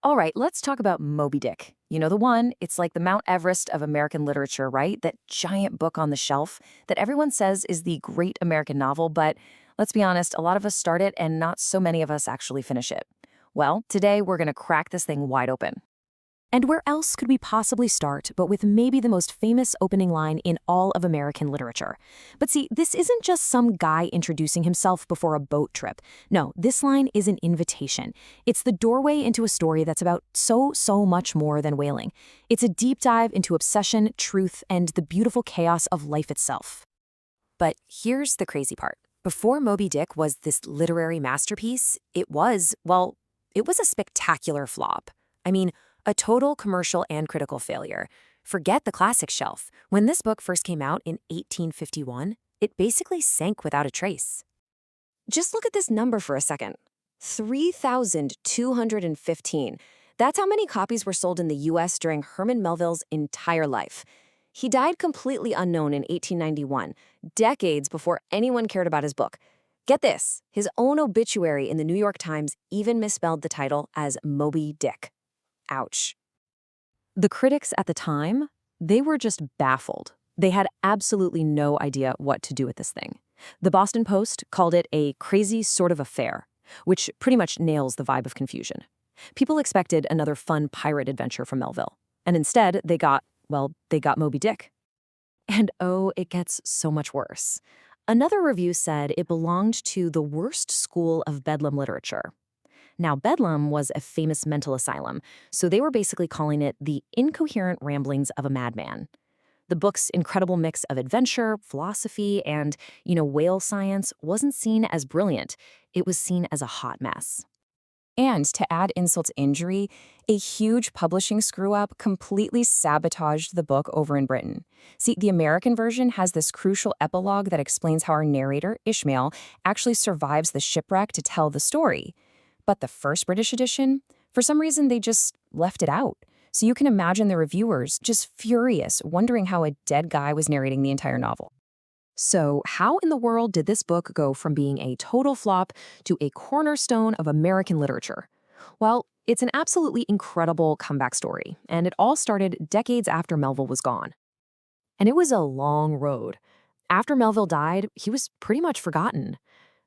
All right, let's talk about Moby-Dick. You know the one? It's like the Mount Everest of American literature, right? That giant book on the shelf that everyone says is the great American novel, but let's be honest, a lot of us start it and not so many of us actually finish it. Well, today we're going to crack this thing wide open. And where else could we possibly start but with maybe the most famous opening line in all of American literature? But see, this isn't just some guy introducing himself before a boat trip. No, this line is an invitation. It's the doorway into a story that's about so much more than whaling. It's a deep dive into obsession, truth, and the beautiful chaos of life itself. But here's the crazy part. Before Moby-Dick was this literary masterpiece, it was a spectacular flop. I mean, a total commercial and critical failure. Forget the classic shelf. When this book first came out in 1851, it basically sank without a trace. Just look at this number for a second. 3,215. That's how many copies were sold in the US during Herman Melville's entire life. He died completely unknown in 1891, decades before anyone cared about his book. Get this, his own obituary in the New York Times even misspelled the title as Moby-Dick. Ouch. The critics at the time, they were just baffled. They had absolutely no idea what to do with this thing. The Boston Post called it a crazy sort of affair, which pretty much nails the vibe of confusion. People expected another fun pirate adventure from Melville, and instead they got Moby-Dick. And oh, it gets so much worse. Another review said it belonged to the worst school of Bedlam literature. Now, Bedlam was a famous mental asylum, so they were basically calling it the incoherent ramblings of a madman. The book's incredible mix of adventure, philosophy, and, whale science wasn't seen as brilliant. It was seen as a hot mess. And to add insult to injury, a huge publishing screw-up completely sabotaged the book over in Britain. See, the American version has this crucial epilogue that explains how our narrator, Ishmael, actually survives the shipwreck to tell the story. But the first British edition, for some reason, they just left it out. So you can imagine the reviewers just furious, wondering how a dead guy was narrating the entire novel. So how in the world did this book go from being a total flop to a cornerstone of American literature? Well, it's an absolutely incredible comeback story, and it all started decades after Melville was gone. And it was a long road. After Melville died, he was pretty much forgotten.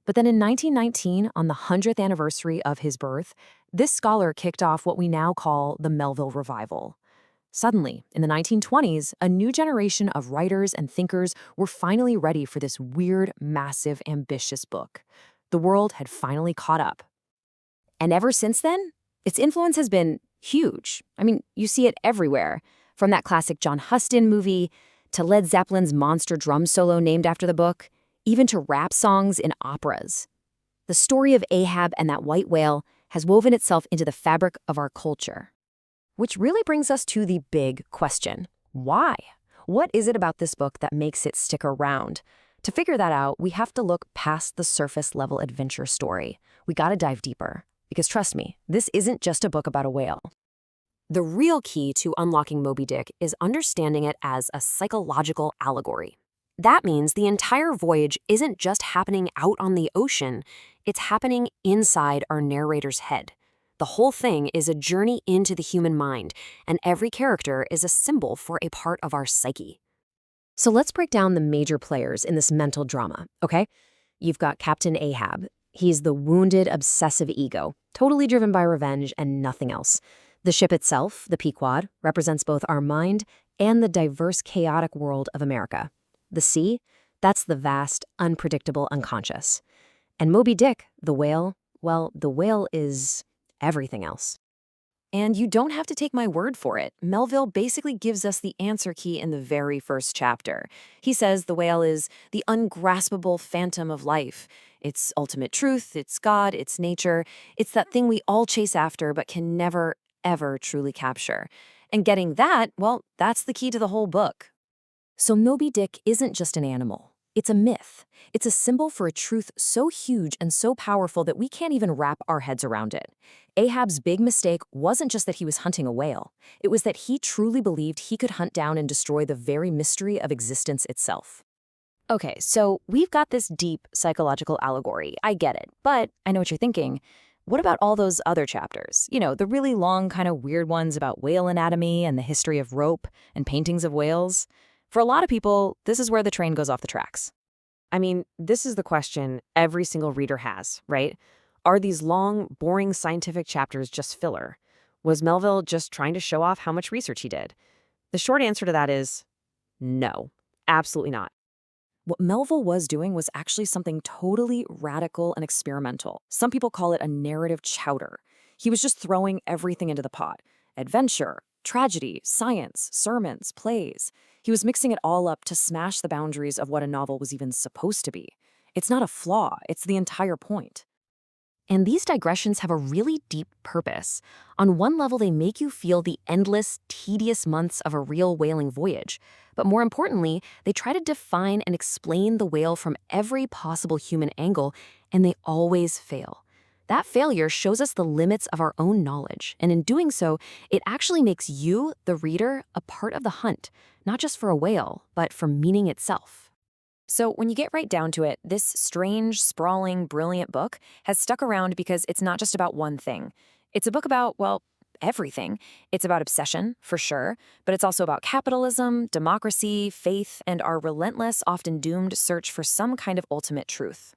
But then in 1919, on the 100th anniversary of his birth, this scholar kicked off what we now call the Melville Revival. Suddenly, in the 1920s, a new generation of writers and thinkers were finally ready for this weird, massive, ambitious book. The world had finally caught up. And ever since then, its influence has been huge. I mean, you see it everywhere, from that classic John Huston movie to Led Zeppelin's monster drum solo named after the book, even to rap songs in operas. The story of Ahab and that white whale has woven itself into the fabric of our culture. Which really brings us to the big question. Why? What is it about this book that makes it stick around? To figure that out, we have to look past the surface-level adventure story. We gotta dive deeper. Because trust me, this isn't just a book about a whale. The real key to unlocking Moby-Dick is understanding it as a psychological allegory. That means the entire voyage isn't just happening out on the ocean, it's happening inside our narrator's head. The whole thing is a journey into the human mind, and every character is a symbol for a part of our psyche. So let's break down the major players in this mental drama, okay? You've got Captain Ahab. He's the wounded, obsessive ego, totally driven by revenge and nothing else. The ship itself, the Pequod, represents both our mind and the diverse, chaotic world of America. The sea, that's the vast, unpredictable unconscious. And Moby-Dick, the whale, well, the whale is everything else. And you don't have to take my word for it. Melville basically gives us the answer key in the very first chapter. He says the whale is the ungraspable phantom of life. It's ultimate truth, it's God, it's nature. It's that thing we all chase after but can never, ever truly capture. And getting that, well, that's the key to the whole book. So Moby-Dick isn't just an animal. It's a myth. It's a symbol for a truth so huge and so powerful that we can't even wrap our heads around it. Ahab's big mistake wasn't just that he was hunting a whale. It was that he truly believed he could hunt down and destroy the very mystery of existence itself. Okay, so we've got this deep psychological allegory. I get it, but I know what you're thinking. what about all those other chapters? The really long, kind of weird ones about whale anatomy and the history of rope and paintings of whales? For a lot of people, this is where the train goes off the tracks. I mean, this is the question every single reader has, right? Are these long, boring scientific chapters just filler? Was Melville just trying to show off how much research he did? The short answer to that is no, absolutely not. What Melville was doing was actually something totally radical and experimental. Some people call it a narrative chowder. He was just throwing everything into the pot. Adventure, tragedy, science, sermons, plays. He was mixing it all up to smash the boundaries of what a novel was even supposed to be. It's not a flaw, it's the entire point. And these digressions have a really deep purpose. On one level, they make you feel the endless, tedious months of a real whaling voyage. But more importantly, they try to define and explain the whale from every possible human angle, and they always fail. That failure shows us the limits of our own knowledge, and in doing so, it actually makes you, the reader, a part of the hunt, not just for a whale, but for meaning itself. So when you get right down to it, this strange, sprawling, brilliant book has stuck around because it's not just about one thing. It's a book about, well, everything. It's about obsession, for sure, but it's also about capitalism, democracy, faith, and our relentless, often doomed search for some kind of ultimate truth.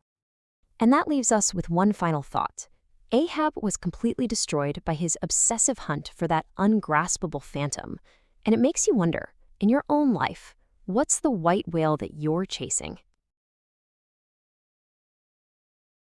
And that leaves us with one final thought. Ahab was completely destroyed by his obsessive hunt for that ungraspable phantom. And it makes you wonder, in your own life, what's the white whale that you're chasing?